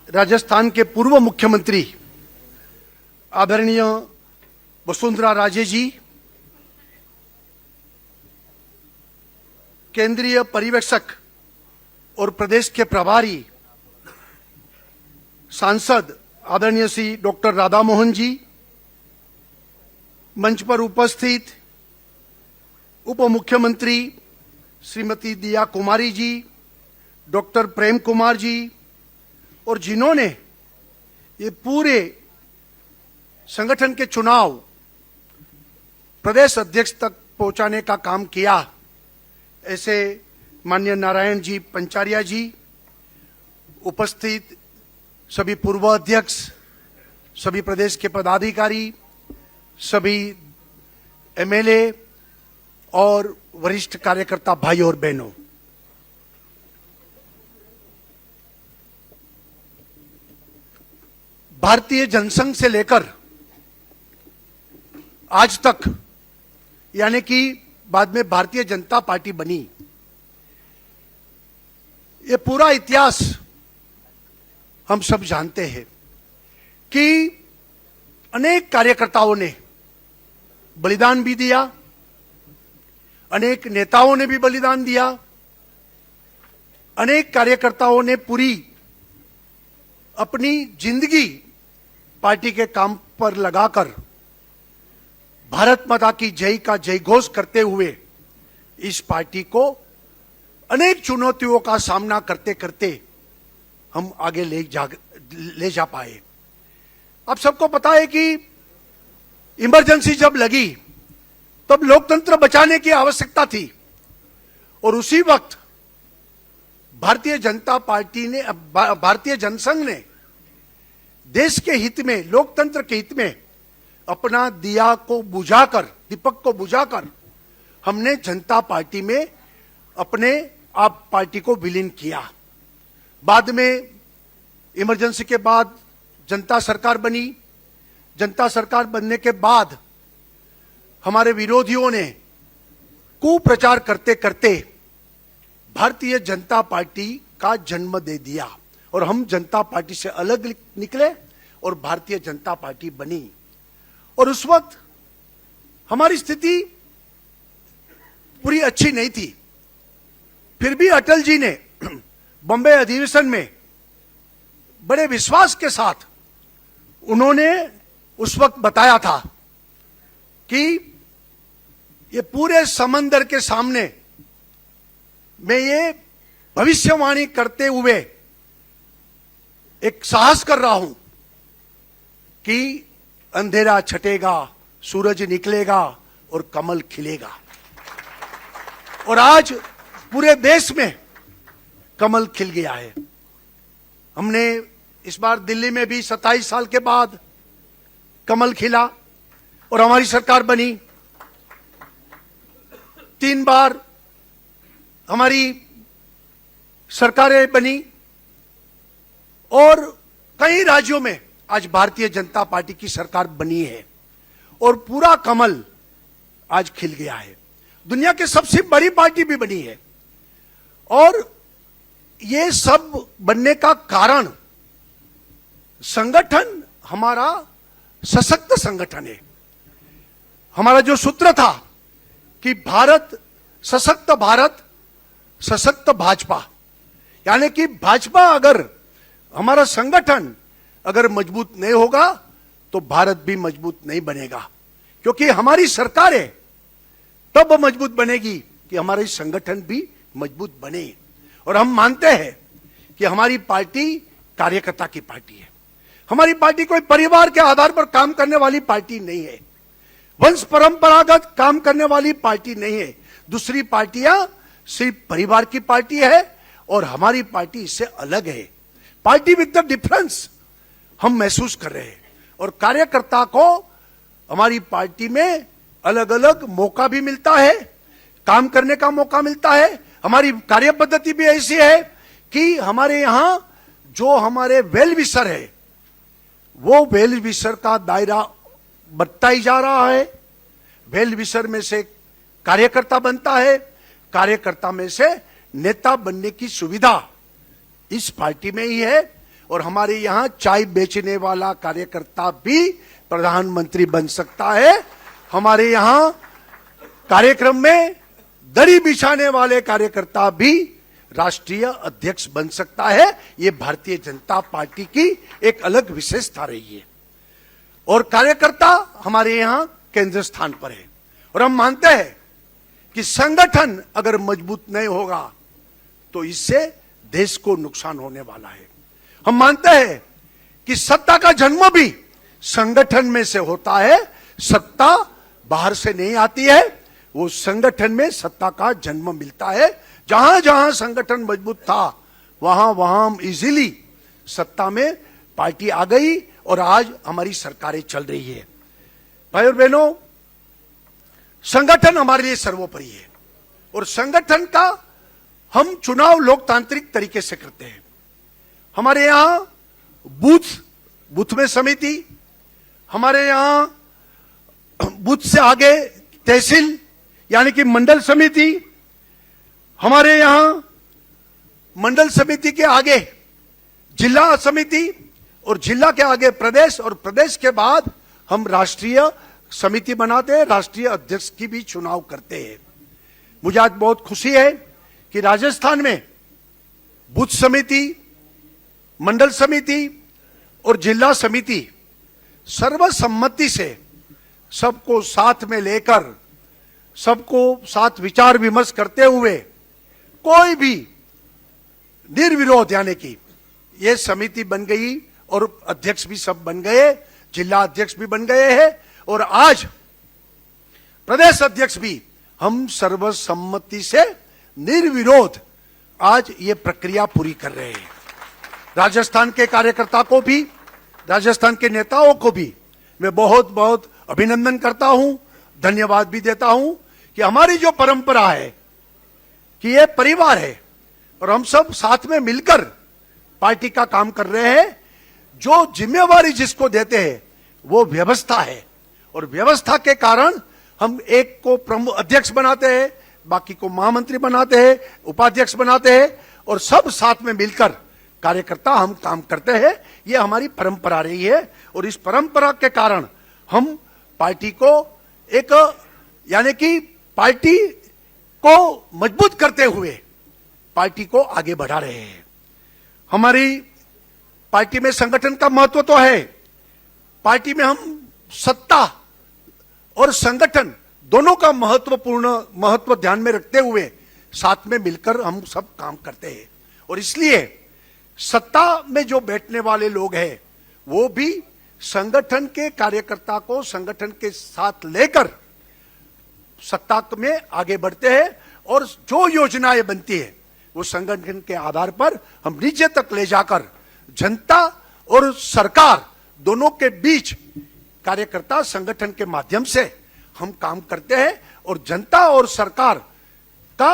राजस्थान के पूर्व मुख्यमंत्री आदरणीय वसुंधरा राजे जी, केंद्रीय पर्यवेक्षक और प्रदेश के प्रभारी सांसद आदरणीय श्री डॉक्टर राधा मोहन जी, मंच पर उपस्थित उप मुख्यमंत्री श्रीमती दिया कुमारी जी, डॉक्टर प्रेम कुमार जी, और जिन्होंने ये पूरे संगठन के चुनाव प्रदेश अध्यक्ष तक पहुंचाने का काम किया, ऐसे माननीय नारायण जी पंचारिया जी, उपस्थित सभी पूर्व अध्यक्ष, सभी प्रदेश के पदाधिकारी, सभी एमएलए और वरिष्ठ कार्यकर्ता भाई और बहनों, भारतीय जनसंघ से लेकर आज तक, यानी कि बाद में भारतीय जनता पार्टी बनी, ये पूरा इतिहास हम सब जानते हैं कि अनेक कार्यकर्ताओं ने बलिदान भी दिया, अनेक नेताओं ने भी बलिदान दिया, अनेक कार्यकर्ताओं ने पूरी अपनी जिंदगी पार्टी के काम पर लगाकर भारत माता की जय का जयघोष करते हुए इस पार्टी को अनेक चुनौतियों का सामना करते करते हम आगे ले जा पाए। आप सबको पता है कि इमरजेंसी जब लगी तब लोकतंत्र बचाने की आवश्यकता थी, और उसी वक्त भारतीय जनता पार्टी ने, भारतीय जनसंघ ने देश के हित में, लोकतंत्र के हित में अपना दिया को बुझाकर, दीपक को बुझाकर हमने जनता पार्टी में अपने आप पार्टी को विलीन किया। बाद में इमरजेंसी के बाद जनता सरकार बनी। जनता सरकार बनने के बाद हमारे विरोधियों ने कुप्रचार करते करते भारतीय जनता पार्टी का जन्म दे दिया, और हम जनता पार्टी से अलग निकले और भारतीय जनता पार्टी बनी। और उस वक्त हमारी स्थिति पूरी अच्छी नहीं थी, फिर भी अटल जी ने बॉम्बे अधिवेशन में बड़े विश्वास के साथ उन्होंने उस वक्त बताया था कि ये पूरे समंदर के सामने मैं ये भविष्यवाणी करते हुए एक साहस कर रहा हूं कि अंधेरा छटेगा, सूरज निकलेगा और कमल खिलेगा। और आज पूरे देश में कमल खिल गया है। हमने इस बार दिल्ली में भी 27 साल के बाद कमल खिला और हमारी सरकार बनी। 3 बार हमारी सरकारें बनी और कई राज्यों में आज भारतीय जनता पार्टी की सरकार बनी है, और पूरा कमल आज खिल गया है। दुनिया की सबसे बड़ी पार्टी भी बनी है, और ये सब बनने का कारण संगठन हमारा सशक्त संगठन है। हमारा जो सूत्र था कि भारत, सशक्त भाजपा, यानी कि भाजपा अगर, हमारा संगठन अगर मजबूत नहीं होगा तो भारत भी मजबूत नहीं बनेगा, क्योंकि हमारी सरकारें तब मजबूत बनेगी कि हमारे संगठन भी मजबूत बने। और हम मानते हैं कि हमारी पार्टी कार्यकर्ता की पार्टी है। हमारी पार्टी कोई परिवार के आधार पर काम करने वाली पार्टी नहीं है, वंश परंपरागत काम करने वाली पार्टी नहीं है। दूसरी पार्टियां सिर्फ परिवार की पार्टी है और हमारी पार्टी इससे अलग है। पार्टी विद द डिफरेंस हम महसूस कर रहे हैं, और कार्यकर्ता को हमारी पार्टी में अलग अलग मौका भी मिलता है, काम करने का मौका मिलता है। हमारी कार्य पद्धति भी ऐसी है कि हमारे यहां जो हमारे वेल विशर है, वो वेल विशर का दायरा बढ़ता ही जा रहा है। वेल विशर में से कार्यकर्ता बनता है, कार्यकर्ता में से नेता बनने की सुविधा इस पार्टी में ही है। और हमारे यहां चाय बेचने वाला कार्यकर्ता भी प्रधानमंत्री बन सकता है। हमारे यहां कार्यक्रम में दरी बिछाने वाले कार्यकर्ता भी राष्ट्रीय अध्यक्ष बन सकता है। यह भारतीय जनता पार्टी की एक अलग विशेषता रही है और कार्यकर्ता हमारे यहां केंद्र स्थान पर है। और हम मानते हैं कि संगठन अगर मजबूत नहीं होगा तो इससे देश को नुकसान होने वाला है। हम मानते हैं कि सत्ता का जन्म भी संगठन में से होता है, सत्ता बाहर से नहीं आती है, वो संगठन में सत्ता का जन्म मिलता है। जहां जहां संगठन मजबूत था वहां वहां इजीली सत्ता में पार्टी आ गई और आज हमारी सरकारें चल रही है। भाई और बहनों, संगठन हमारे लिए सर्वोपरि है और संगठन का हम चुनाव लोकतांत्रिक तरीके से करते हैं। हमारे यहां बूथ में समिति, हमारे यहां बूथ से आगे तहसील यानी कि मंडल समिति, हमारे यहां मंडल समिति के आगे जिला समिति और जिला के आगे प्रदेश और प्रदेश के बाद हम राष्ट्रीय समिति बनाते हैं, राष्ट्रीय अध्यक्ष की भी चुनाव करते हैं। मुझे आज बहुत खुशी है कि राजस्थान में बूथ समिति, मंडल समिति और जिला समिति सर्वसम्मति से सबको साथ में लेकर, सबको साथ विचार विमर्श करते हुए कोई भी निर्विरोध यानी कि यह समिति बन गई और अध्यक्ष भी सब बन गए, जिला अध्यक्ष भी बन गए हैं और आज प्रदेश अध्यक्ष भी हम सर्वसम्मति से निर्विरोध आज ये प्रक्रिया पूरी कर रहे हैं। राजस्थान के कार्यकर्ता को भी, राजस्थान के नेताओं को भी मैं बहुत बहुत अभिनंदन करता हूं, धन्यवाद भी देता हूं कि हमारी जो परंपरा है कि ये परिवार है और हम सब साथ में मिलकर पार्टी का काम कर रहे हैं। जो जिम्मेवारी जिसको देते हैं वो व्यवस्था है और व्यवस्था के कारण हम एक को प्रमुख अध्यक्ष बनाते हैं, बाकी को महामंत्री बनाते हैं, उपाध्यक्ष बनाते हैं और सब साथ में मिलकर कार्यकर्ता हम काम करते हैं। ये हमारी परंपरा रही है और इस परंपरा के कारण हम पार्टी को एक यानी कि पार्टी को मजबूत करते हुए पार्टी को आगे बढ़ा रहे हैं। हमारी पार्टी में संगठन का महत्व तो है, पार्टी में हम सत्ता और संगठन दोनों का महत्व ध्यान में रखते हुए साथ में मिलकर हम सब काम करते हैं और इसलिए सत्ता में जो बैठने वाले लोग हैं वो भी संगठन के कार्यकर्ता को संगठन के साथ लेकर सत्ता में आगे बढ़ते हैं और जो योजनाएं बनती है वो संगठन के आधार पर हम नीचे तक ले जाकर जनता और सरकार दोनों के बीच कार्यकर्ता संगठन के माध्यम से हम काम करते हैं और जनता और सरकार का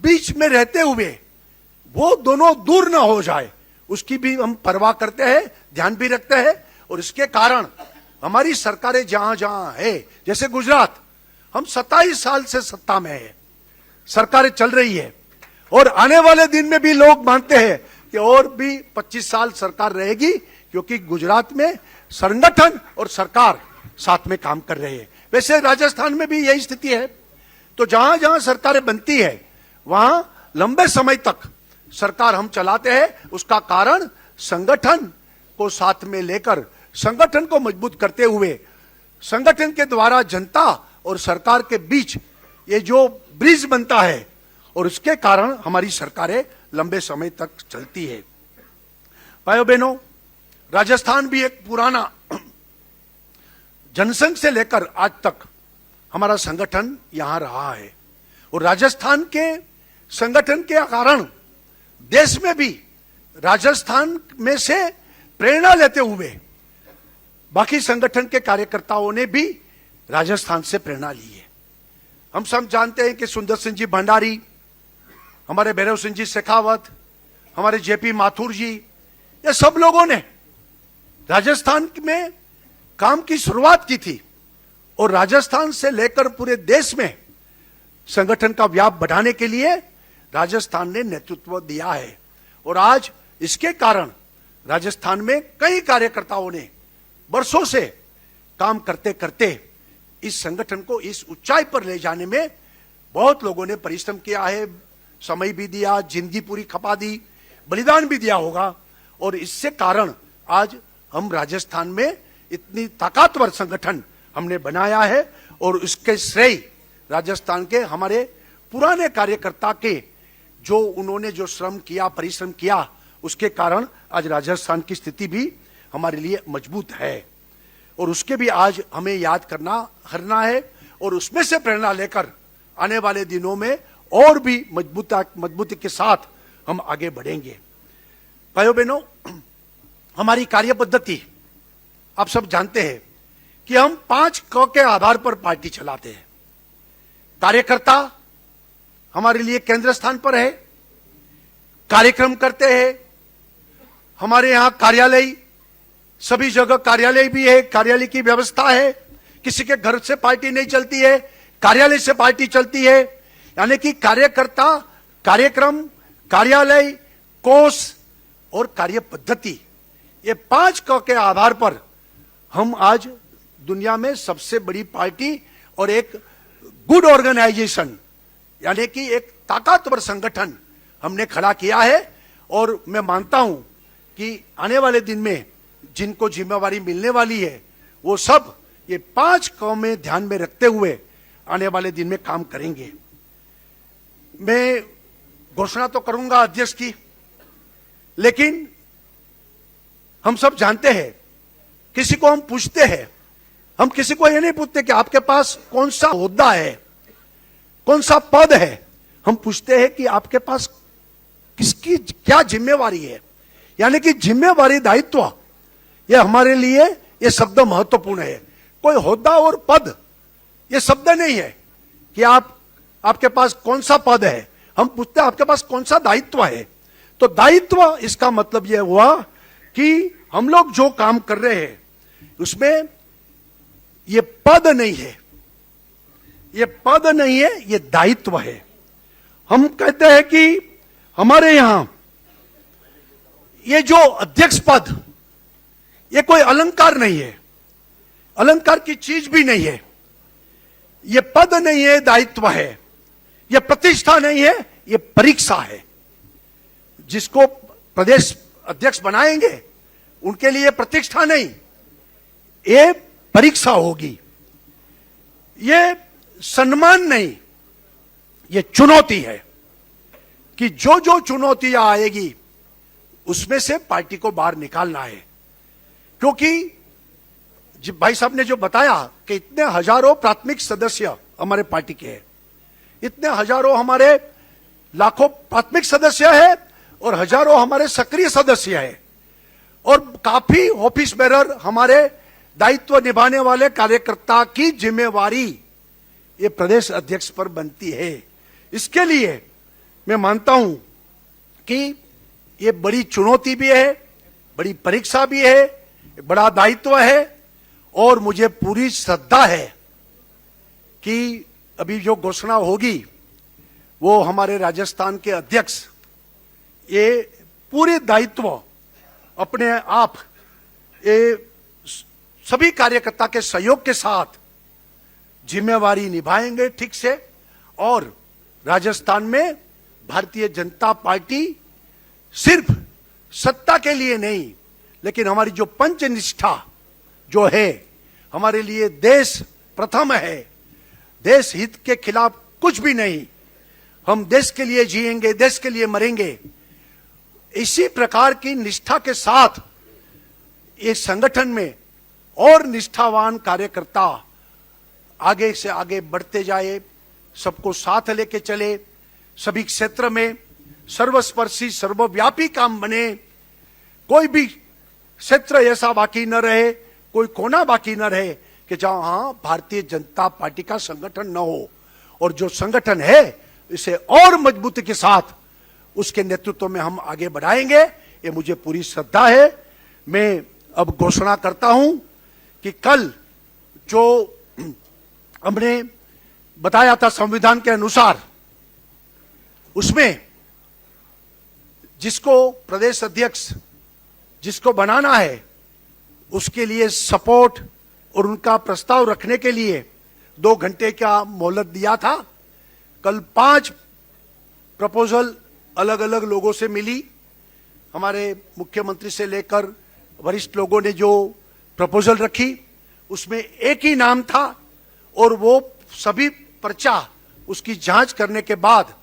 बीच में रहते हुए वो दोनों दूर ना हो जाए उसकी भी हम परवाह करते हैं, ध्यान भी रखते हैं और इसके कारण हमारी सरकारें जहां जहां है, जैसे गुजरात, हम 27 साल से सत्ता में है, सरकारें चल रही है और आने वाले दिन में भी लोग मानते हैं कि और भी 25 साल सरकार रहेगी क्योंकि गुजरात में संगठन और सरकार साथ में काम कर रहे हैं। वैसे राजस्थान में भी यही स्थिति है। तो जहां जहां सरकारें बनती है वहां लंबे समय तक सरकार हम चलाते हैं। उसका कारण संगठन को साथ में लेकर संगठन को मजबूत करते हुए संगठन के द्वारा जनता और सरकार के बीच ये जो ब्रिज बनता है और उसके कारण हमारी सरकारें लंबे समय तक चलती है। भाइयों बहनों, राजस्थान भी एक पुराना जनसंघ से लेकर आज तक हमारा संगठन यहां रहा है और राजस्थान के संगठन के कारण देश में भी राजस्थान में से प्रेरणा लेते हुए बाकी संगठन के कार्यकर्ताओं ने भी राजस्थान से प्रेरणा ली है। हम सब जानते हैं कि सुंदर सिंह जी भंडारी, हमारे भैरव सिंह जी शेखावत, हमारे जेपी माथुर जी, ये सब लोगों ने राजस्थान में काम की शुरुआत की थी और राजस्थान से लेकर पूरे देश में संगठन का व्याप बढ़ाने के लिए राजस्थान ने नेतृत्व दिया है और आज इसके कारण राजस्थान में कई कार्यकर्ताओं ने वर्षों से काम करते करते इस संगठन को इस ऊंचाई पर ले जाने में बहुत लोगों ने परिश्रम किया है, समय भी दिया, जिंदगी पूरी खपा दी, बलिदान भी दिया होगा। और इससे कारण आज हम राजस्थान में इतनी ताकतवर संगठन हमने बनाया है और उसके श्रेय राजस्थान के हमारे पुराने कार्यकर्ता के जो उन्होंने जो श्रम किया, परिश्रम किया, उसके कारण आज राजस्थान की स्थिति भी हमारे लिए मजबूत है। और उसके भी आज हमें याद करना है और उसमें से प्रेरणा लेकर आने वाले दिनों में और भी मजबूती के साथ हम आगे बढ़ेंगे। भाइयों बहनों, हमारी कार्य पद्धति आप सब जानते हैं कि हम 5 क के आधार पर पार्टी चलाते हैं। कार्यकर्ता हमारे लिए केंद्र स्थान पर है, कार्यक्रम करते हैं, हमारे यहां कार्यालय, सभी जगह कार्यालय भी है, कार्यालय की व्यवस्था है, किसी के घर से पार्टी नहीं चलती है, कार्यालय से पार्टी चलती है। यानी कि कार्यकर्ता, कार्यक्रम, कार्यालय, कोष और कार्य पद्धति, ये 5 क के आधार पर हम आज दुनिया में सबसे बड़ी पार्टी और एक गुड ऑर्गेनाइजेशन यानी कि एक ताकतवर संगठन हमने खड़ा किया है। और मैं मानता हूं कि आने वाले दिन में जिनको जिम्मेवारी मिलने वाली है वो सब ये 5 क में ध्यान में रखते हुए आने वाले दिन में काम करेंगे। मैं घोषणा तो करूंगा अध्यक्ष की, लेकिन हम सब जानते हैं, किसी को हम पूछते हैं, हम किसी को ये नहीं पूछते कि आपके पास कौन सा ओहदा है, कौन सा पद है। हम पूछते हैं कि आपके पास किसकी क्या जिम्मेवारी है। यानी कि जिम्मेवारी, दायित्व, ये हमारे लिए ये शब्द महत्वपूर्ण है। कोई होद्दा और पद ये शब्द नहीं है कि आपके पास कौन सा पद है। हम पूछते हैं आपके पास कौन सा दायित्व है। तो दायित्व, इसका मतलब यह हुआ कि हम लोग जो काम कर रहे हैं उसमें ये पद नहीं है, ये पद नहीं है, ये दायित्व है। हम कहते हैं कि हमारे यहां ये जो अध्यक्ष पद, ये कोई अलंकार नहीं है, अलंकार की चीज भी नहीं है। ये पद नहीं है, दायित्व है। ये प्रतिष्ठा नहीं है, ये परीक्षा है। जिसको प्रदेश अध्यक्ष बनाएंगे उनके लिए प्रतिष्ठा नहीं, ये परीक्षा होगी। ये सम्मान नहीं, ये चुनौती है कि जो जो चुनौतियां आएगी उसमें से पार्टी को बाहर निकालना है। क्योंकि भाई साहब ने जो बताया कि इतने हजारों प्राथमिक सदस्य हमारे पार्टी के हैं, इतने हजारों हमारे लाखों प्राथमिक सदस्य है और हजारों हमारे सक्रिय सदस्य है और काफी ऑफिस बेरर हमारे दायित्व निभाने वाले कार्यकर्ता की जिम्मेवारी ये प्रदेश अध्यक्ष पर बनती है। इसके लिए मैं मानता हूं कि ये बड़ी चुनौती भी है, बड़ी परीक्षा भी है, बड़ा दायित्व है। और मुझे पूरी श्रद्धा है कि अभी जो घोषणा होगी वो हमारे राजस्थान के अध्यक्ष ये पूरे दायित्व अपने आप ये सभी कार्यकर्ता के सहयोग के साथ जिम्मेवारी निभाएंगे ठीक से। और राजस्थान में भारतीय जनता पार्टी सिर्फ सत्ता के लिए नहीं, लेकिन हमारी जो पंचनिष्ठा जो है, हमारे लिए देश प्रथम है, देश हित के खिलाफ कुछ भी नहीं, हम देश के लिए जिएंगे, देश के लिए मरेंगे, इसी प्रकार की निष्ठा के साथ इस संगठन में और निष्ठावान कार्यकर्ता आगे से आगे बढ़ते जाए, सबको साथ लेके चले, सभी क्षेत्र में सर्वस्पर्शी सर्वव्यापी काम बने, कोई भी क्षेत्र ऐसा बाकी न रहे, कोई कोना बाकी न रहे कि जहां भारतीय जनता पार्टी का संगठन न हो। और जो संगठन है इसे और मजबूती के साथ उसके नेतृत्व में हम आगे बढ़ाएंगे, ये मुझे पूरी श्रद्धा है। मैं अब घोषणा करता हूं कि कल जो हमने बताया था संविधान के अनुसार, उसमें जिसको प्रदेश अध्यक्ष जिसको बनाना है उसके लिए सपोर्ट और उनका प्रस्ताव रखने के लिए 2 घंटे का मोहलत दिया था। कल 5 प्रपोजल अलग अलग लोगों से मिली। हमारे मुख्यमंत्री से लेकर वरिष्ठ लोगों ने जो प्रपोजल रखी उसमें एक ही नाम था और वो सभी पर्चा उसकी जांच करने के बाद